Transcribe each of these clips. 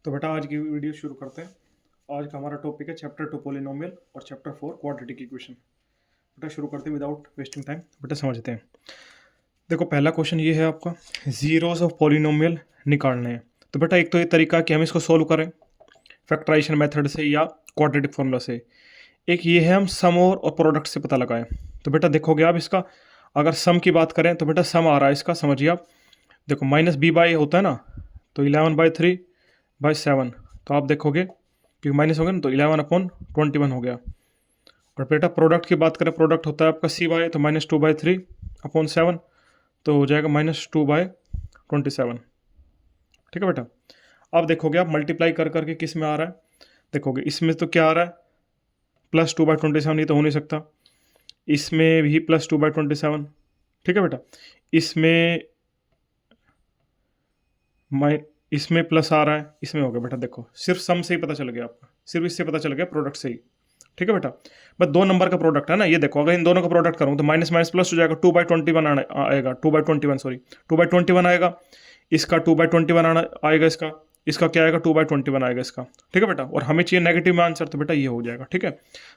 तो बेटा आज की वीडियो शुरू करते हैं। आज का हमारा टॉपिक है चैप्टर 2 पॉलिनोमियल और चैप्टर 4 क्वाड्रेटिक इक्वेशन। बेटा शुरू करते हैं विदाउट वेस्टिंग टाइम। बेटा समझते हैं। देखो पहला क्वेश्चन ये है आपका, जीरोस ऑफ पॉलिनोमियल निकालने हैं। तो बेटा एक तो ये तरीका है कि हम इसको सोल्व करें फैक्टराइजेशन मेथड से या क्वाड्रेटिक फॉर्मूला से। एक ये है हम सम और प्रोडक्ट से पता लगाएं। तो बेटा देखोगे आप इसका, अगर सम की बात करें तो बेटा सम आ रहा है इसका, समझिए आप। देखो माइनस बी बाई होता है ना, तो 11/3/7। तो आप देखोगे क्योंकि माइनस हो गया ना, तो 11/21 हो गया। और बेटा प्रोडक्ट की बात करें, प्रोडक्ट होता है आपका सी बाई, तो -2/3/7, तो हो जाएगा -2/27। ठीक है बेटा। अब देखोगे आप मल्टीप्लाई कर करके किस में आ रहा है, देखोगे इसमें तो क्या आ रहा है +2/27, ये तो हो नहीं सकता। इसमें भी +2/27। ठीक है बेटा। इसमें प्लस आ रहा है, इसमें हो गया बेटा। देखो सिर्फ सम से ही पता चल गया आपका, सिर्फ इससे पता चल गया प्रोडक्ट से ही। ठीक है बेटा। बस दो नंबर का प्रोडक्ट है ना, ये देखो अगर इन दोनों का प्रोडक्ट करूँ तो माइनस माइनस प्लस हो जाएगा, 2/21 आएगा, 2/21 सॉरी 2/21 आएगा, इसका 2/21 आएगा, इसका क्या आएगा 2/21 आएगा इसका। ठीक है बेटा। और हमें चाहिए नेगेटिव में आंसर, तो बेटा ये हो जाएगा। ठीक है।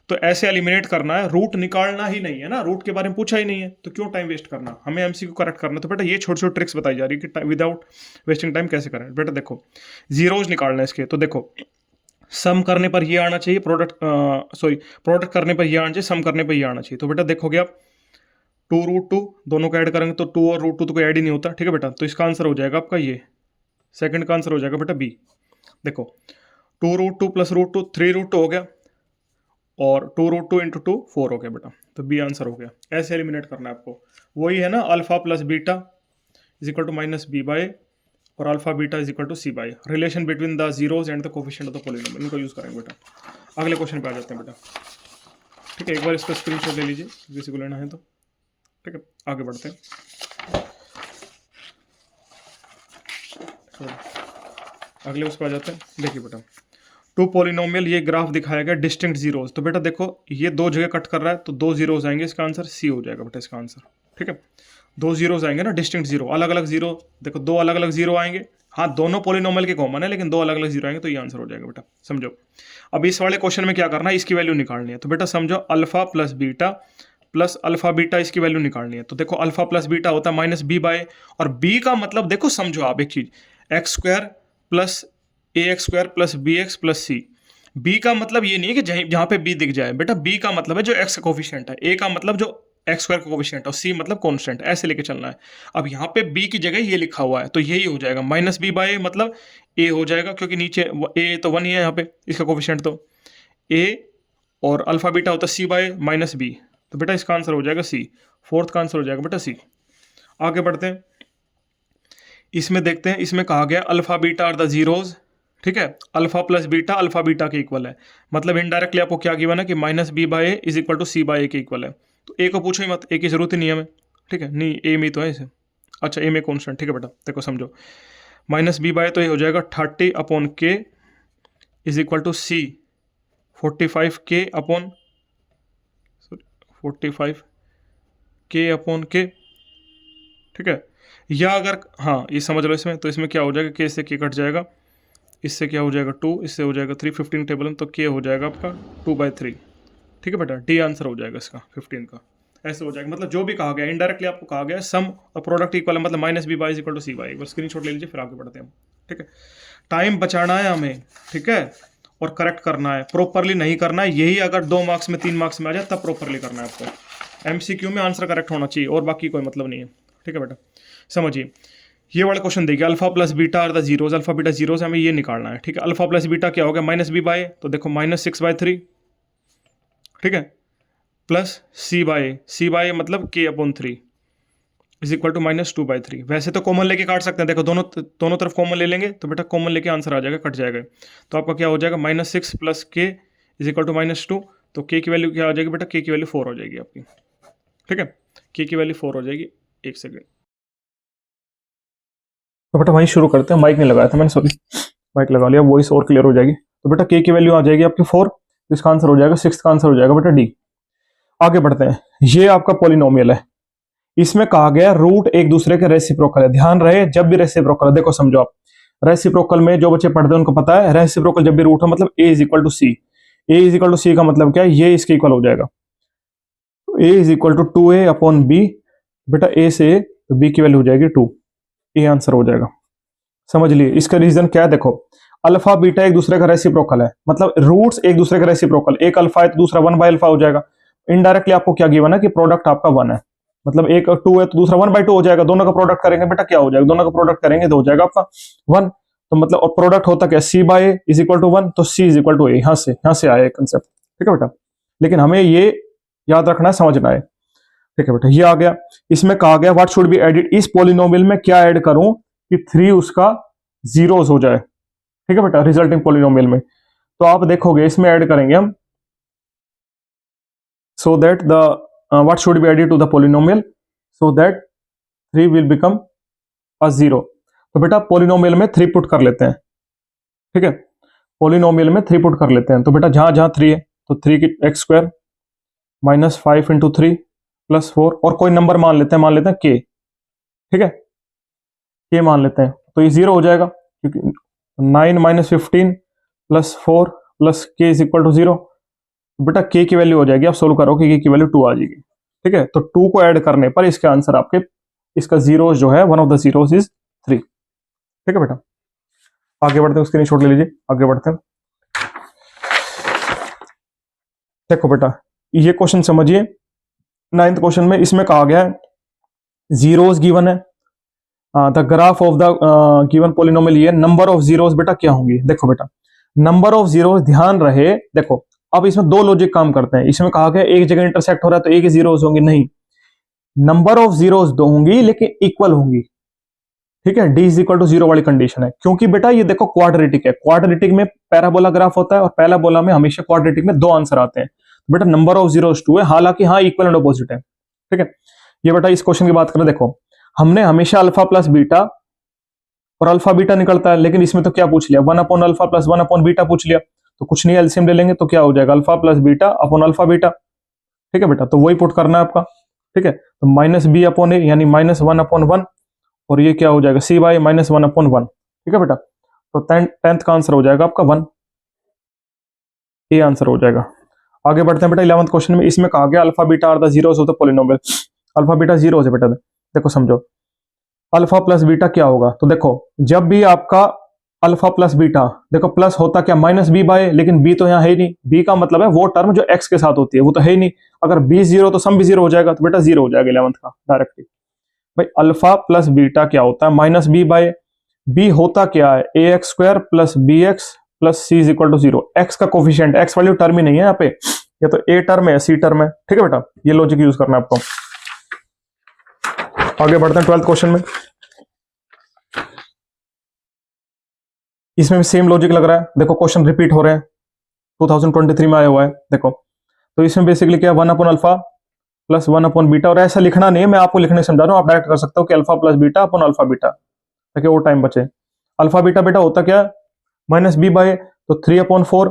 तो ऐसे एलिमिनेट करना है, रूट निकालना ही नहीं है ना, रूट के बारे में पूछा ही नहीं है, तो क्यों टाइम वेस्ट करना, हमें एमसीक्यू करेक्ट करना। तो बेटा ये छोटी छोटी ट्रिक्स बताई जा रही है कि विदाउट वेस्टिंग टाइम कैसे करें। बेटा देखो जीरोज निकालना है इसके, तो देखो सम करने पर ये आना चाहिए, प्रोडक्ट करने पर ये आना चाहिए, सम करने पर ये आना चाहिए। तो बेटा देखोगे आप 2√2 दोनों को ऐड करेंगे तो 2 और √2 तो कोई ऐड ही नहीं होता। ठीक है बेटा। तो इसका आंसर हो जाएगा आपका ये, सेकंड का आंसर हो जाएगा बेटा बी। देखो 2√2 + √2 3√2 हो गया, और 2√2 × 2 4 हो गया बेटा। तो बी आंसर हो गया। ऐसे एलिमिनेट करना है आपको। वही है ना, अल्फा प्लस बीटा = -b/a और alpha beta = c/a। Relation between the zeros and the coefficient of the polynomial, इनको यूज करेंगे बेटा। अगले क्वेश्चन पे आ जाते हैं बेटा। ठीक है, एक बार इसका स्क्रीनशॉट ले लीजिए किसी को लेना है तो। ठीक है, आगे बढ़ते हैं। अगले उस पर आ जाते हैं। देखिए बेटा 2 पॉलिनोमियल, ये ग्राफ दिखाया गया डिस्टिंक्ट जीरोज। तो बेटा देखो ये दो जगह कट कर रहा है, तो 2 जीरोज आएंगे, इसका आंसर सी हो जाएगा बेटा इसका आंसर। ठीक है, 2 जीरोज आएंगे ना, डिस्टिंक्ट जीरो, अलग अलग जीरो। देखो 2 अलग अलग जीरो आएंगे, हाँ दोनों पॉलिनोमियल के कॉमन है, लेकिन 2 अलग अलग जीरो आएंगे, तो ये आंसर हो जाएगा बेटा। समझो अब इस वाले क्वेश्चन में क्या करना है, इसकी वैल्यू निकालनी है। तो बेटा समझो alpha plus beta plus alpha beta, इसकी वैल्यू निकालनी है। तो देखो अल्फा प्लस बीटा होता है -b/, और b का मतलब देखो, समझो आप एक चीज, x² + ax² + bx + c। b का मतलब ये नहीं है कि जहां पे b दिख जाए बेटा, b का मतलब है जो x का कोफिशिएंट है, a का मतलब जो x² का कोफिशिएंट है, और c मतलब कांस्टेंट, ऐसे लेके चलना है। अब यहाँ पे b की जगह ये लिखा हुआ है, तो यही हो जाएगा -b/a, मतलब a हो जाएगा, क्योंकि नीचे a तो 1 ही है यहाँ पे, इसका कोफिशिएंट तो a, और अल्फा बीटा होता है c/, -b। तो बेटा इसका आंसर हो जाएगा सी, फोर्थ का आंसर हो जाएगा बेटा सी। आगे बढ़ते हैं, इसमें देखते हैं, इसमें कहा गया alpha beta are the zeros. ठीक है, alpha plus beta alpha beta के इक्वल है, मतलब इनडायरेक्टली आपको क्या गिवन है कि -b/a = c/a के इक्वल है। तो ए को पूछो ही मत, ए की जरूरत ही नहीं है हमें। ठीक है, नहीं ए में तो है इसे, अच्छा ए में कॉन्स्टेंट। ठीक है बेटा, देखो समझो -b/a, तो ये हो जाएगा 30/k = c 45k/k। ठीक है, या अगर हाँ ये समझ लो इसमें, तो इसमें क्या हो जाएगा, k से k कट जाएगा, इससे क्या हो जाएगा 2, इससे हो जाएगा 3, 15 टेबल में, तो k हो जाएगा आपका 2/3। ठीक है बेटा, डी आंसर हो जाएगा इसका 15 का। ऐसे हो जाएगा, मतलब जो भी कहा गया इनडायरेक्टली आपको कहा गया सम और प्रोडक्ट इक्वल है, मतलब -b/a = c/a। एक बार स्क्रीनशॉट ले लीजिए, फिर आगे बढ़ते हैं हम। ठीक है, टाइम बचाना है हमें, ठीक है, और करेक्ट करना है, प्रॉपरली नहीं करना है। यही अगर 2 मार्क्स में 3 मार्क्स में आ जाए तब प्रॉपरली करना है आपको। एमसीक्यू में आंसर करेक्ट होना चाहिए, और बाकी कोई मतलब नहीं है। ठीक है बेटा, समझिए ये वाला क्वेश्चन देखिए, alpha plus beta are the zeros, alpha beta zeros, हमें ये निकालना है। ठीक है, अल्फा प्लस बीटा क्या हो गया, -b/a, तो देखो -6/3। ठीक है, प्लस c/a मतलब k/3 = -2/3। वैसे तो कॉमन लेके काट सकते हैं, देखो दोनों तरफ कॉमन ले लेंगे, तो बेटा कॉमन लेके आंसर आ जाएगा, कट जाएगा। तो आपका क्या हो जाएगा, -6 + k = -2। तो k की वैल्यू क्या हो जाएगी बेटा, k की वैल्यू 4 हो जाएगी आपकी। ठीक है, k की वैल्यू 4 हो जाएगी। एक सेकेंड, तो बेटा वहीं शुरू करते हैं। माइक नहीं लगाया था मैंने, सॉरी, माइक लगा लिया, वॉइस और क्लियर हो जाएगी। तो बेटा k की वैल्यू आ जाएगी आपकी 4, तो इसका आंसर हो जाएगा, 6 का आंसर हो जाएगा बेटा डी। आगे बढ़ते हैं, ये आपका पॉलिनोमियल है, इसमें कहा गया रूट एक दूसरे के रेसिप्रोकल है। ध्यान रहे जब भी रेसिप्रोकल है, देखो समझो आप, रेसिप्रोकल में जो बच्चे पढ़ते हैं उनको पता है, रेसिप्रोकल जब भी रूट हो मतलब A is equal to C. A is equal to C का मतलब क्या है, ये इसके इक्वल हो जाएगा। A is equal to 2a upon B. बेटा ए से ए तो बी की वैल्यू हो जाएगी 2। ये आंसर हो जाएगा। समझ लिए इसका रीजन क्या है, देखो अल्फा बीटा एक दूसरे का रेसिप्रोकल है, मतलब रूट्स एक दूसरे का रेसिप्रोकल, एक अल्फा है तो दूसरा 1/अल्फा हो जाएगा। इनडायरेक्टली आपको क्या गिवन है कि प्रोडक्ट आपका 1 है, मतलब एक 2 है तो दूसरा 1/2 हो जाएगा। दोनों का प्रोडक्ट करेंगे बेटा क्या हो जाएगा, दोनों का प्रोडक्ट करेंगे तो हो जाएगा आपका 1। तो मतलब और प्रोडक्ट होता क्या, C by A is equal to 1, तो C is equal to A. यहाँ से आया कंसेप्ट, ठीक है बेटा। लेकिन हमें ये याद रखना है, समझना है, ठीक है बेटा। ये आ गया। इसमें कहा गया व्हाट शुड बी एडिड, इस पोलिनोमियल में क्या ऐड करूं कि 3 उसका जीरोस हो जाए, ठीक है बेटा, रिजल्टिंग पोलिनोमियल में। तो आप देखोगे इसमें ऐड करेंगे हम, so that the what should be added to the polynomial so that 3 will become a zero. तो बेटा पोलिनोमियल में 3 पुट कर लेते हैं, ठीक है, पोलिनोमियल में 3 पुट कर लेते हैं। तो बेटा जहां जहां 3 है तो 3 की x square minus 5 into 3 plus 4, और कोई नंबर मान लेते हैं के, ठीक है, के मान लेते हैं तो ये जीरो हो जाएगा, क्योंकि 9 माइनस 15 प्लस 4 प्लस के इज इक्वल टू जीरो। बेटा के की वैल्यू हो जाएगी, आप सोल्व करोगे के की वैल्यू 2 आ जाएगी, ठीक है। तो 2 को ऐड करने पर इसका आंसर आपके, इसका जीरोस जो है, one of the zeros is 3, ठीक है बेटा। आगे बढ़ते हैं, स्क्रीनशॉट ले लीजिए, आगे बढ़ते हैं। देखो बेटा ये क्वेश्चन समझिए, 9th क्वेश्चन में इसमें कहा गया है जीरोस गिवन है, the graph of the given polynomial, ये नंबर ऑफ जीरोस बेटा क्या होंगी। देखो बेटा नंबर ऑफ जीरोस, ध्यान रहे, देखो अब इसमें दो लॉजिक काम करते हैं। इसमें कहा गया एक जगह इंटरसेक्ट हो रहा है तो एक ही जीरोस होंगी, नहीं, नंबर ऑफ जीरोस दो होंगी लेकिन इक्वल होंगी, ठीक है। D is equal to zero वाली कंडीशन है, क्योंकि बेटा ये देखो क्वाड्रेटिक है, क्वाड्रेटिक में पैराबोला ग्राफ होता है और पैराबोला में हमेशा क्वाड्रेटिक में 2 आंसर आते हैं। तो बेटा नंबर ऑफ जीरोस 2 है, हालांकि हाँ इक्वल एंड अपोजिट है, ठीक है। ये बेटा इस क्वेश्चन की बात करें, देखो हमने हमेशा अल्फा प्लस बीटा और अल्फा बीटा निकलता है, लेकिन इसमें तो क्या पूछ लिया, 1 upon alpha plus 1 upon beta पूछ लिया। तो कुछ नहीं, एलसीएम ले लेंगे तो क्या हो जाएगा, alpha plus beta upon alpha beta, ठीक है बेटा। तो वही पुट करना है आपका, ठीक है। तो माइनस बी अपॉन ए यानी माइनस 1 अपॉन 1, और ये क्या हो जाएगा, सी बाई माइनस 1 अपॉन 1, ठीक है बेटा। तो 10th का आंसर हो जाएगा आपका 1, ये आंसर हो जाएगा। आगे बढ़ते हैं बेटा 11th क्वेश्चन में। इसमें कहा गया alpha beta are the zeros of the polynomial. Alpha beta zero है बेटा, देखो समझो अल्फा प्लस बीटा क्या होगा। तो देखो जब भी आपका अल्फा प्लस बीटा, देखो प्लस होता क्या माइनस बी बाय, लेकिन बी तो यहाँ है ही नहीं, बी का मतलब है वो टर्म जो एक्स के साथ होती है, वो तो है ही नहीं। अगर बी जीरो तो सम भी जीरो हो जाएगा, तो बेटा जीरो हो जाएगा 11th का डायरेक्टली। भाई अल्फा प्लस बीटा क्या होता है, माइनस बी बाय, बी होता क्या है, A X square plus B x plus C is equal to zero. X का कोफिशिएंट, एक्स वैल्यू टर्म ही नहीं है यहाँ पे, या तो ए टर्म है सी टर्म है, ठीक है बेटा। ये लॉजिक यूज करना है आपको। आगे बढ़ते हैं 12th क्वेश्चन में। इसमें भी सेम लॉजिक लग रहा है, देखो क्वेश्चन रिपीट हो रहे हैं, 2023 में आया हुआ है, देखो। तो इसमें बेसिकली क्या है, 1 upon alpha plus 1 upon beta, और ऐसा लिखना नहीं है, मैं आपको लिखने समझा रहा हूँ, आप डायरेक्ट कर सकते हो कि alpha plus beta upon alpha beta, ताकि वो टाइम बचे। अल्फा बीटा बेटा होता क्या, माइनस बी बाय, तो 3 अपॉन 4,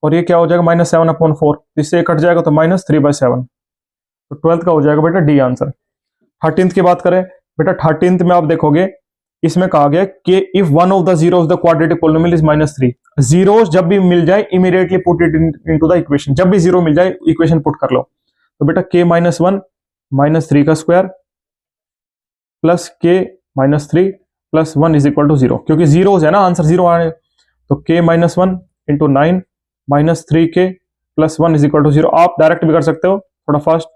और ये क्या हो जाएगा माइनस 7 अपॉन 4, इससे कट जाएगा तो माइनस 3/7। तो 12th का हो जाएगा बेटा डी आंसर। 13th की बात करें बेटा, 13th में आप देखोगे इसमें कहा गया कि if one of the zero of the quadratic polynomial is -3, zeros जब भी मिल जाए immediately put it into the equation, जब भी जीरो मिल जाए इक्वेशन पुट कर लो। तो बेटा k -1 -3 का square plus k -3 plus 1 is equal to 0, क्योंकि जीरोस है ना, आंसर 0 आए। तो k -1 into 9 -3k plus 1 is equal to 0। आप डायरेक्ट भी कर सकते हो, थोड़ा फास्ट,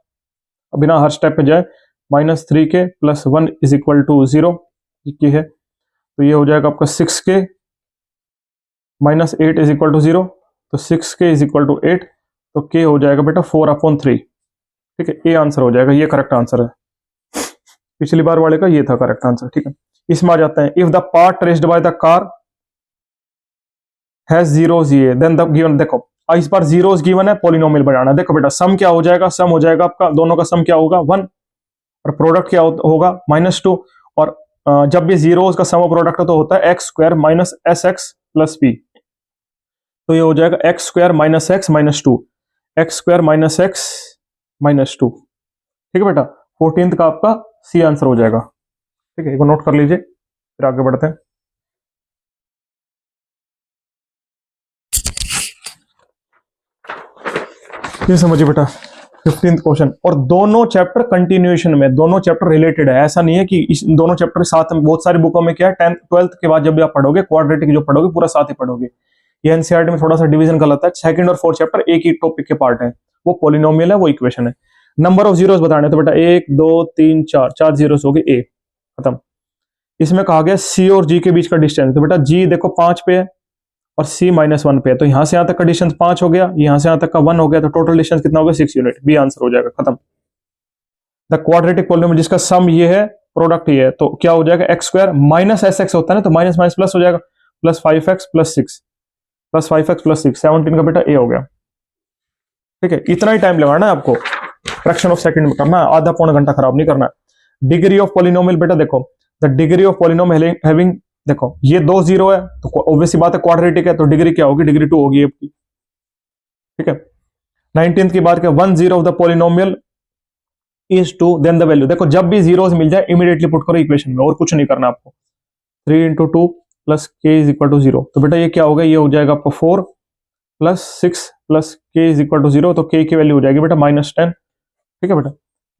बिना हर स्टेप पे जाए, -3k plus 1 is equal to 0 की है। तो ये हो जाएगा आपका 6k -8 इज इक्वल टू 0, तो 6k इज इक्वल टू 8, तो k हो जाएगा बेटा 4/3, ठीक है। ये आंसर हो जाएगा, ये करेक्ट आंसर है, पिछली बार वाले का ये था करेक्ट आंसर, ठीक है। इसमें आ जाते हैं, if the part traced by the car has zeros ये देन द गिवन, देखो इस बार जीरोस गिवन है, पॉलिनोमियल बनाना। देखो बेटा सम क्या हो जाएगा, सम हो जाएगा आपका, दोनों का सम क्या होगा 1, और प्रोडक्ट क्या होगा -2, और जब भी जीरोस का सम ऑफ प्रोडक्ट तो होता है x square minus S x plus B. तो ये हो जाएगा x square minus x minus 2, x square minus x minus 2, ठीक है बेटा। 14th का आपका सी आंसर हो जाएगा, ठीक है, इसको नोट कर लीजिए, फिर आगे बढ़ते हैं। ये समझिए बेटा 15th क्वेश्चन। और दोनों चैप्टर कंटिन्यूएशन में, दोनों चैप्टर रिलेटेड है, ऐसा नहीं है कि इस दोनों चैप्टर साथ में। बहुत सारी बुकों में क्या है, 10th 12th के बाद जब भी आप पढ़ोगे क्वाड्रेटिक जो पढ़ोगे पूरा साथ ही पढ़ोगे। ये एनसीईआरटी में थोड़ा सा डिवीजन गलत है। सेकंड और फोर्थ चैप्टर एक ही टॉपिक के पार्ट है, वो पॉलिनोमियल है, वो इक्वेशन है। नंबर ऑफ जीरोस बताने तो बेटा 1 2 3 4, 4 जीरोस हो गए, ए खत्म। इसमें कहा गया सी और जी के बीच का डिस्टेंस, तो बेटा जी देखो 5 पे है और सी -1 पे है, तो यहां से यहां तक का डिस्टेंस 5 हो गया, यहां से यहां तक का 1 हो गया, तो टोटल डिस्टेंस कितना हो गया 6 यूनिट। बी आंसर हो जाएगा, खत्म। द क्वाड्रेटिक पॉलिनोमियल जिसका सम ये है, प्रोडक्ट ये है, तो क्या हो जाएगा x square minus S x होता है ना, तो माइनस माइनस प्लस हो जाएगा, plus 5x plus 6, plus 5x plus 6, 17 का बेटा ए हो गया। ठीक है, इतना ही टाइम लगाना है आपको, फ्रैक्शन ऑफ सेकंड में करना है, आधा पौना घंटा खराब नहीं करना है। डिग्री ऑफ पॉलिनोमियल बेटा देखो, the degree of polynomial having, देखो ये 2 जीरो है तो ऑब्वियस सी बात है क्वाड्रेटिक है, तो डिग्री क्या होगी, डिग्री 2 होगी आपकी। ठीक है, 19th की बात क्या, 1 zero of the polynomial is 2, then the value, देखो जब भी जीरोस मिल जाए इमीडिएटली पुट करो इक्वेशन में, और कुछ नहीं करना आपको। 3 इंटू 2 प्लस के इज इक्वल टू 0, तो बेटा ये क्या होगा, ये हो जाएगा आपको 4 प्लस 6 प्लस के इज इक्वल टू 0, तो के की वैल्यू हो जाएगी बेटा -10। ठीक है बेटा,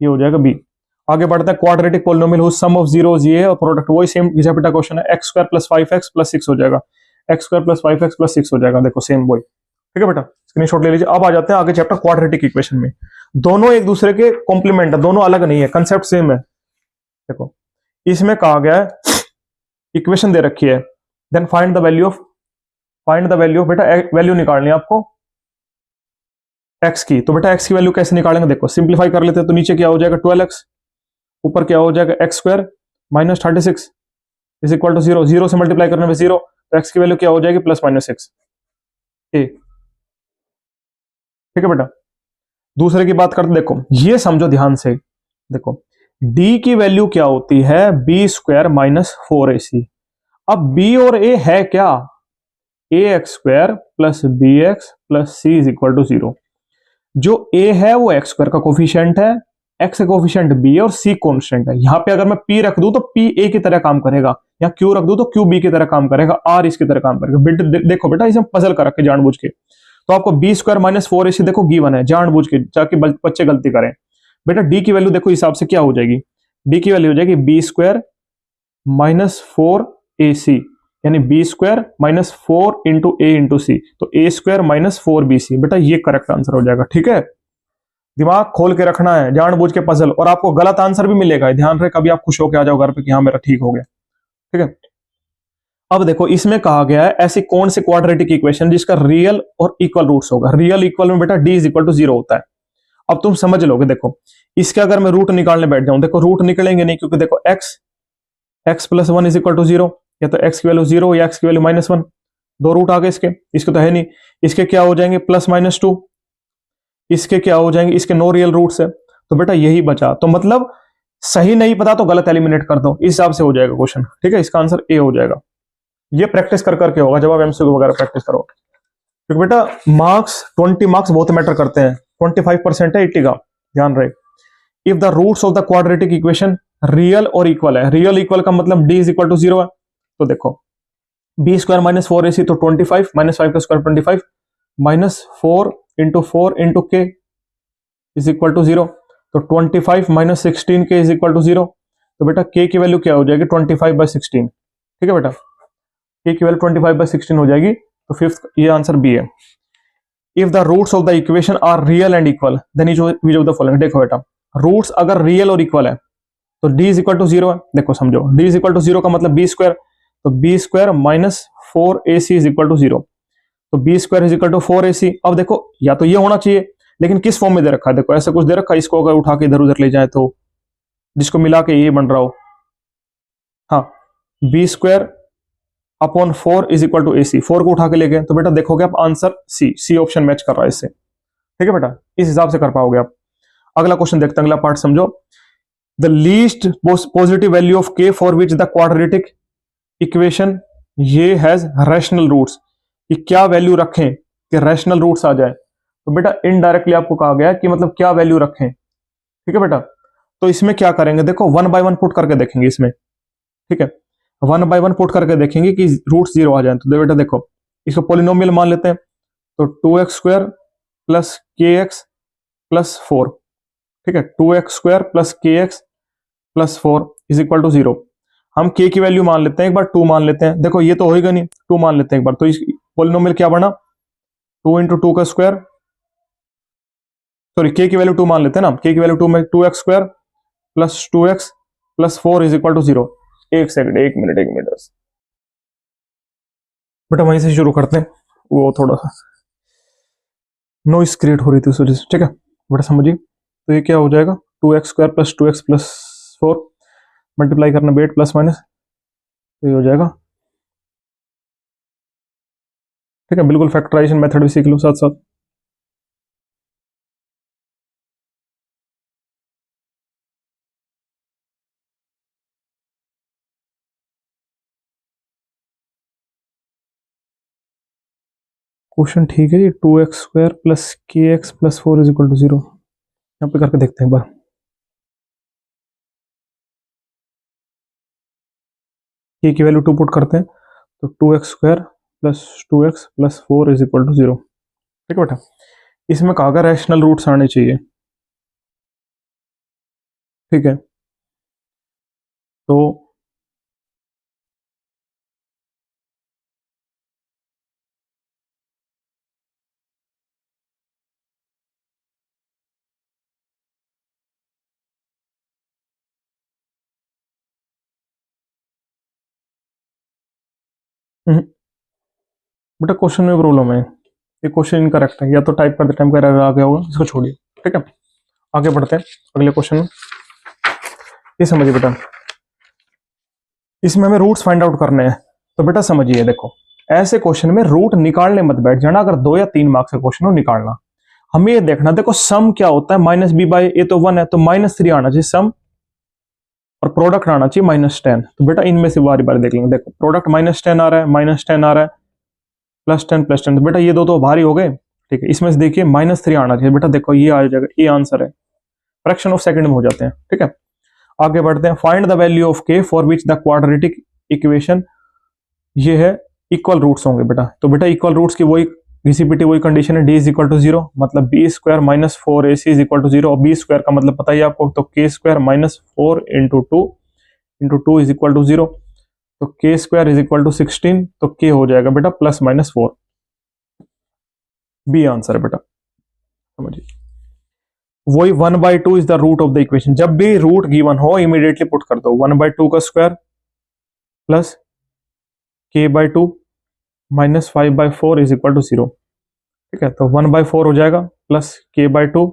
ये हो जाएगा बी। आगे बढ़ते हैं, quadratic polynomial whose sum of zeros ये है, और प्रोडक्ट वही सेम जैसा बेटा क्वेश्चन है, x square plus 5x plus 6 हो जाएगा, x square plus 5x plus 6 हो जाएगा, देखो सेम वही। ठीक है बेटा, स्क्रीनशॉट ले लीजिए। अब आ जाते हैं आगे चैप्टर क्वाड्रेटिक इक्वेशन में। दोनों एक दूसरे के कॉम्प्लीमेंट है, दोनों अलग नहीं है, कंसेप्ट सेम है। देखो इसमें कहा गया है, इक्वेशन दे रखी है, then find the value of बेटा वैल्यू निकालनी है आपको x की। तो बेटा x की वैल्यू कैसे निकालेंगे, देखो सिंप्लीफाई कर लेते हैं, तो नीचे क्या हो जाएगा 12x, ऊपर क्या हो जाएगा x square minus 36 is equal to 0, 0 से मल्टीप्लाई करने में 0, तो x की वैल्यू क्या हो जाएगी +-6 ए। ठीक है बेटा, दूसरे की बात करते, देखो ये समझो ध्यान से, देखो d की वैल्यू क्या होती है, बी स्क्वायर माइनस 4ac। अब b और a है क्या, ax square plus B x plus C is equal to 0। जो a है वो x स्क्वायर का कोफिशिएंट है, x का कोफिशिएंट b है और c कांस्टेंट है। यहां पे अगर मैं p रख दूं तो p a की तरह काम करेगा, या q रख दूं तो q b की तरह काम करेगा, r इसकी तरह काम करेगा। देखो बेटा इसे पजल कर रखे जानबूझ के, तो आपको बी स्क्वायर माइनस 4ac देखो गिवन है, जानबूझ के ताकि बच्चे गलती करें। बेटा डी की वैल्यू देखो हिसाब से क्या हो जाएगी, डी की वैल्यू हो जाएगी बी स्क्वायर माइनस 4ac, यानी बी स्क्वायर माइनस 4 इंटू ए इंटू सी, तो ए स्क्वायर माइनस 4bc। बेटा ये करेक्ट आंसर हो जाएगा। ठीक है, दिमाग खोल के रखना है, जानबूझ के पजल, और आपको गलत आंसर भी मिलेगा, ध्यान रहे, कभी आप खुश होकर आ जाओ घर पे कि हाँ मेरा ठीक हो गया। ठीक है, अब देखो इसमें कहा गया है ऐसी कौन सी क्वाड्रेटिक इक्वेशन जिसका रियल और इक्वल रूट्स होगा। रियल इक्वल में बेटा d इज इक्वल टू 0 होता है। अब तुम समझ लोगे, देखो इसके अगर मैं रूट निकालने बैठ जाऊं, देखो रूट निकलेंगे नहीं, क्योंकि देखो x plus 1 is equal to 0, या तो x की वैल्यू 0 या x की वैल्यू -1, दो रूट आ गए इसके तो है नहीं। इसके क्या हो जाएंगे +-2, इसके क्या हो जाएंगे, इसके नो रियल रूट्स है, तो बेटा यही बचा। तो मतलब सही नहीं पता तो गलत एलिमिनेट कर दो, इस हिसाब से हो जाएगा क्वेश्चन। ठीक है, इसका आंसर ए हो जाएगा। ये प्रैक्टिस कर करके होगा जब आप एमसीक्यू वगैरह प्रैक्टिस करो, क्योंकि बेटा मार्क्स 20 मार्क्स बहुत मैटर करते हैं, 25% है 80 का, ध्यान रहे। If the roots of the quadratic equation real और इक्वल है, रियल इक्वल का मतलब d इज इक्वल टू 0 है, तो देखो बी स्क्वायर माइनस 4ac, तो 25 माइनस 5 का स्क्वायर 25 माइनस 4 इंटू 4 इंटू के इज इक्वल टू 0, तो 25 माइनस 16 के इज इक्वल टू 0, तो बेटा k की वैल्यू क्या हो जाएगी 25/16। ठीक है बेटा, k की वैल्यू 25/16 हो जाएगी, तो फिफ्थ ये आंसर बी है। If the roots of the equation are real and equal then which of the following, देखो बेटा रूट्स अगर रियल और इक्वल है तो d इज इक्वल टू 0 है, देखो समझो d इज इक्वल टू 0 का मतलब बी स्क्वायर, तो B square minus 4ac is equal to 0, तो B square is equal to 4ac। अब देखो या तो ये होना चाहिए, लेकिन किस फॉर्म में दे रखा है, देखो ऐसा कुछ दे रखा है, इसको अगर उठा के इधर उधर ले जाए तो जिसको मिला के ये बन रहा हो, हाँ B square upon 4 is equal to ac, 4 को उठा के ले गए, तो बेटा देखोगे आप आंसर सी ऑप्शन मैच कर रहा है इससे। ठीक है बेटा, इस हिसाब से कर पाओगे आप। अगला क्वेश्चन देखते हैं, अगला पार्ट समझो। The least positive value of k for which the quadratic equation ये हैज रैशनल रूट्स, कि क्या वैल्यू रखें कि रैशनल रूट्स आ जाए, तो बेटा इनडायरेक्टली आपको कहा गया है कि मतलब क्या वैल्यू रखें। ठीक है बेटा, तो इसमें क्या करेंगे, देखो 1 बाय 1 पुट करके देखेंगे इसमें। ठीक है, 1 बाय 1 पुट करके देखेंगे कि रूट 0 आ जाए, तो बेटा देखो इसको पॉलिनोमियल मान लेते हैं, तो 2x square plus kx plus 4, ठीक है, 2x² plus kx plus 4 is equal to 0। हम k की वैल्यू मान लेते हैं एक बार, 2 मान लेते हैं, देखो ये तो होएगा नहीं, 2 मान लेते हैं एक बार, तो इस पोलिनोमियल क्या बना, 2 इंटू 2 का स्क्वायर, सॉरी k की वैल्यू 2 मान लेते हैं ना, k की वैल्यू 2 में 2x² plus 2x plus 4 is equal to 0। एक सेकंड, एक मिनट बस बेटा, वहीं से शुरू करते हैं, वो थोड़ा सा नॉइस क्रिएट हो रही थी उस वजह से, ठीक है बेटा समझिए। तो ये क्या हो जाएगा, 2x² plus 2x plus 4 multiply करना 8 प्लस माइनस, तो ये हो जाएगा, ठीक है, बिल्कुल फैक्टराइजेशन मेथड भी सीख लो साथ साथ। क्वेश्चन ठीक है जी, 2x² plus kx plus 4 is equal to 0, यहाँ पे करके देखते हैं एक बार। k की वैल्यू 2 पुट करते हैं, तो 2x² plus 2x plus 4 is equal to 0, ठीक है बेटा। इसमें कहा गया रैशनल रूट्स आने चाहिए, ठीक है, तो बेटा क्वेश्चन में प्रॉब्लम है, ये क्वेश्चन इनकरेक्ट है, या तो टाइप करते टाइम का एरर आ गया होगा, इसको छोड़िए, ठीक है। आगे बढ़ते हैं अगले क्वेश्चन में। ये समझिए बेटा, इसमें हमें रूट्स फाइंड आउट करने हैं, तो बेटा समझिए, देखो ऐसे क्वेश्चन में रूट निकालने मत बैठ जाना, अगर 2 या 3 मार्क्स का क्वेश्चन हो निकालना, हमें ये देखना, देखो सम क्या होता है, माइनस बी बाई ए तो 1 है, तो -3 आना चाहिए सम, और प्रोडक्ट आना चाहिए -10। तो बेटा इनमें से बारी बारी देख लेंगे, देखो प्रोडक्ट -10 आ रहा है, -10 आ रहा है, +10 +10, तो बेटा ये दो तो भारी हो गए, ठीक है, इसमें से देखिए -3 आना चाहिए, बेटा देखो ये आ जाएगा, ये आंसर है, फ्रैक्शन ऑफ सेकंड में हो जाते हैं, ठीक है। आगे बढ़ते हैं, फाइंड द वैल्यू ऑफ के for which the quadratic equation, ये है इक्वल रूट्स होंगे बेटा, तो बेटा इक्वल रूट्स की वही घिसी-पिटी वही कंडीशन है, d इज इक्वल टू 0, मतलब b² minus 4ac is equal to 0, और b² का मतलब पता ही आपको, तो k² minus 4 into two is equal to 0, तो k² इज इक्वल टू 16, तो k हो जाएगा बेटा +-4, बी आंसर है बेटा, समझिए। वही 1/2 is the root of the equation, जब भी रूट गिवन हो इमीडिएटली पुट कर दो, 1/2 का square plus k/2 minus 5/4 is equal to 0, ठीक है, तो 1/4 हो जाएगा plus k/2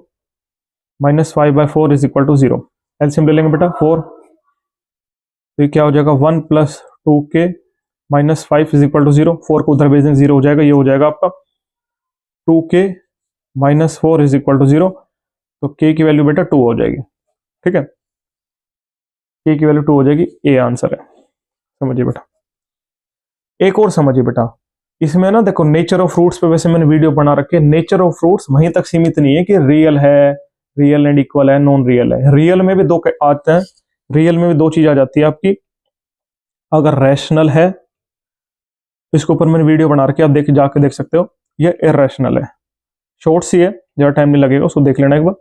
minus 5/4 is equal to 0, LCM ले लेंगे बेटा 4, तो ये क्या हो जाएगा 1 plus 2k minus 5 is equal to 0, 4 को उधर भेज देंगे 0 हो जाएगा, ये हो जाएगा आपका 2k minus 4 is equal to 0, तो k की वैल्यू बेटा 2 हो जाएगी, ठीक है, k की वैल्यू 2 हो जाएगी, ए आंसर है, समझिए बेटा। एक और समझिए बेटा, इसमें ना देखो नेचर ऑफ फ्रूट्स पे वैसे मैंने वीडियो बना रखी है, नेचर ऑफ फ्रूट्स वहीं तक सीमित नहीं है कि रियल है, रियल एंड इक्वल है, नॉन रियल है, रियल में भी दो आते हैं, रियल में भी दो चीज आ जाती है आपकी, अगर रैशनल है, इसके ऊपर मैंने वीडियो बना रखी है, आप देख जाके देख सकते हो, ये इरेशनल है, शॉर्ट सी है, ज्यादा टाइम नहीं लगेगा, उसको देख लेना एक बार,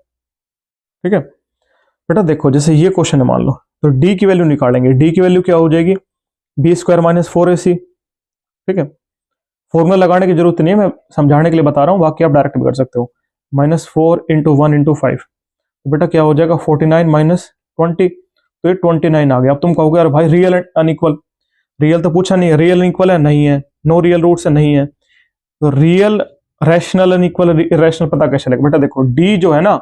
ठीक है बेटा। देखो जैसे ये क्वेश्चन है मान लो, तो डी की वैल्यू निकालेंगे, डी की वैल्यू क्या हो जाएगी, b² माइनस 4ac, ठीक है, फॉर्मूला लगाने की जरूरत नहीं है, मैं समझाने के लिए बता रहा हूँ, बाकी आप डायरेक्ट भी कर सकते हो, -4 इंटू 1 इंटू 5, तो बेटा क्या हो जाएगा 49 माइनस 20, तो ये 29 आ गया। अब तुम कहोगे यार भाई रियल एंड अनइक्वल, रियल तो पूछा नहीं है, रियल इक्वल है नहीं है, नो रियल रूट्स है नहीं है, तो रियल रैशनल अनइक्वल इरेशनल पता कैसे चलेगा, बेटा देखो डी जो है ना,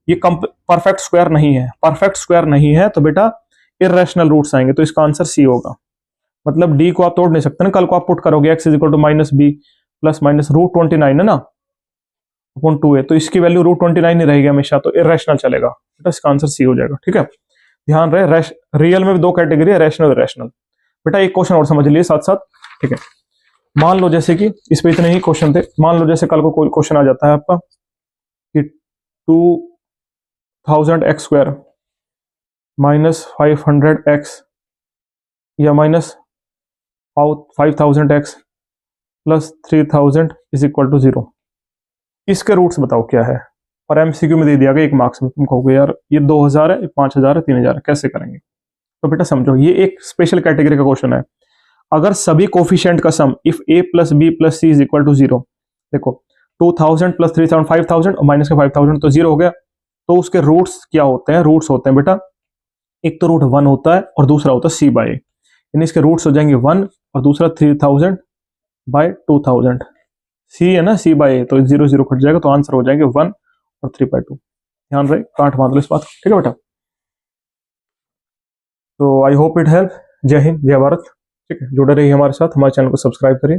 ये परफेक्ट स्क्वायर नहीं है, परफेक्ट स्क्वायर नहीं है, तो बेटा इरेशनल रूट्स आएंगे, तो इसका आंसर सी होगा, मतलब डी को आप तोड़ नहीं सकते ना, कल को आप पुट करोगे x is equal to minus B plus minus √29 है ना, अपॉन 2 है, तो इसकी वैल्यू √29 ही रहेगी हमेशा, तो इरेशनल चलेगा बेटा, इसका आंसर सी हो जाएगा, ठीक है। ध्यान रहे रियल में भी दो कैटेगरी है, रैशनल इरेशनल। बेटा एक क्वेश्चन और समझ लिए साथ साथ, ठीक है, मान लो जैसे कि इस पे इतने ही क्वेश्चन थे, मान लो जैसे कल को कोई क्वेश्चन आ जाता है आपका कि 2000x² माइनस 500x या minus 5000x plus 3000 is equal to 0, इसके रूट्स बताओ क्या है, और एमसीक्यू में दे दिया गया 1 मार्क्स में, तुम कहोगे यार ये 2000 है, 5000 है, 3000 है, कैसे करेंगे? तो बेटा समझो, ये एक स्पेशल कैटेगरी का क्वेश्चन है। अगर सभी कोफिशिएंट का sum if a plus B plus C is equal to 0, देखो 2000 प्लस 3000 5000 और माइनस का 5000 तो 0 हो गया। तो उसके रूट्स क्या होते हैं? रूट्स होते हैं बेटा, एक तो रूट 1 होता है और दूसरा होता है c बाय a, यानी इसके रूट्स हो जाएंगे 1 और दूसरा 3000 बाय 2000। c है ना, c बाय a, तो 0 0 कट जाएगा, तो आंसर हो जाएंगे 1 और 3/2। ध्यान रहे, काट बांध लो इस बात को, ठीक है बेटा। तो आई होप इट हेल्प। जय हिंद, जय भारत। ठीक है, जुड़े रहिए हमारे साथ, हमारे चैनल को सब्सक्राइब करिए।